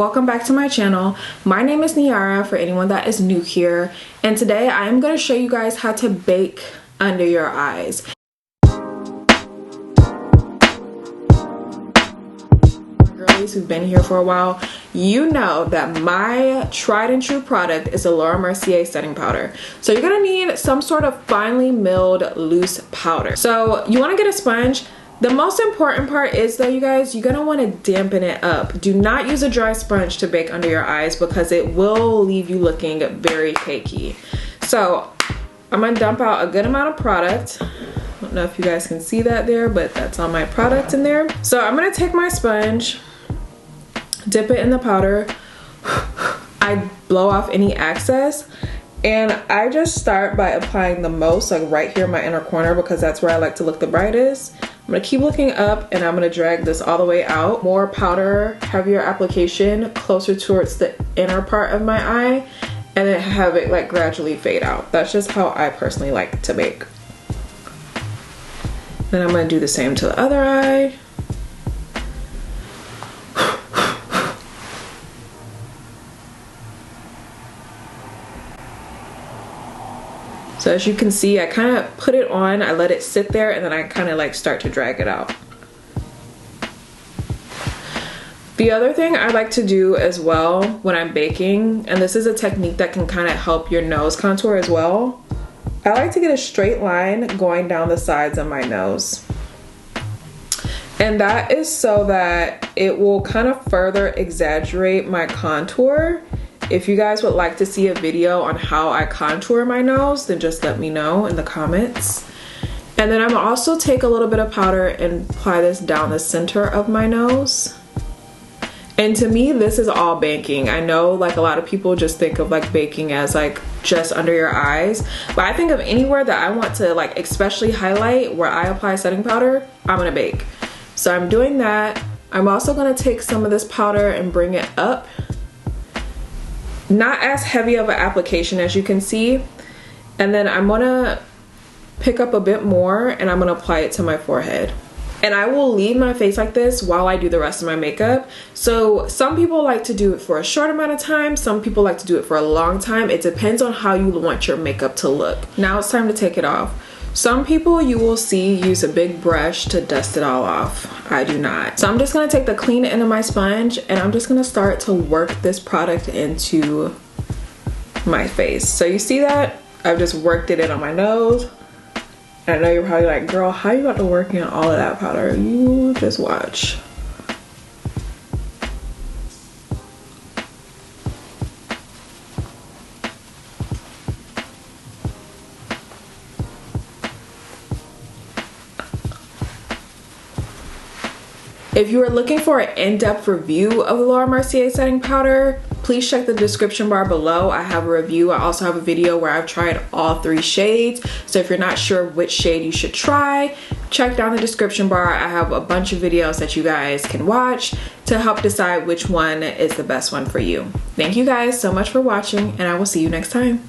Welcome back to my channel. My name is Niara for anyone that is new here, and today I am going to show you guys how to bake under your eyes. Girlies who've been here for a while, you know that my tried and true product is the Mercier setting powder. So you're gonna need some sort of finely milled loose powder. So you want to get a sponge. The most important part is though, you guys, you're gonna want to dampen it up. Do not use a dry sponge to bake under your eyes because it will leave you looking very cakey. So I'm gonna dump out a good amount of product. I don't know if you guys can see that there, but that's all my product in there. So I'm gonna take my sponge, dip it in the powder. I blow off any excess, and I just start by applying the most, like right here in my inner corner, because that's where I like to look the brightest. I'm gonna keep looking up, and I'm gonna drag this all the way out. More powder, heavier application, closer towards the inner part of my eye, and then have it like gradually fade out. That's just how I personally like to bake. Then I'm gonna do the same to the other eye. So as you can see, I kind of put it on, I let it sit there, and then I kind of like start to drag it out. The other thing I like to do as well when I'm baking, and this is a technique that can kind of help your nose contour as well, I like to get a straight line going down the sides of my nose. And that is so that it will kind of further exaggerate my contour. If you guys would like to see a video on how I contour my nose, then just let me know in the comments. And then I'm gonna also take a little bit of powder and apply this down the center of my nose. And to me, this is all baking. I know like a lot of people just think of like baking as like just under your eyes, but I think of anywhere that I want to like especially highlight where I apply setting powder, I'm gonna bake. So I'm doing that. I'm also gonna take some of this powder and bring it up. Not as heavy of an application as you can see. And then I'm gonna pick up a bit more and I'm gonna apply it to my forehead. And I will leave my face like this while I do the rest of my makeup. So some people like to do it for a short amount of time. Some people like to do it for a long time. It depends on how you want your makeup to look. Now it's time to take it off. Some people you will see use a big brush to dust it all off. I do not. So I'm just gonna take the clean end of my sponge and I'm just gonna start to work this product into my face. So you see that? I've just worked it in on my nose. And I know you're probably like, girl, how you got to work in all of that powder? You just watch. If you are looking for an in-depth review of the Mercier setting powder, please check the description bar below. I have a review. I also have a video where I've tried all 3 shades. So if you're not sure which shade you should try, check down the description bar. I have a bunch of videos that you guys can watch to help decide which one is the best one for you. Thank you guys so much for watching, and I will see you next time.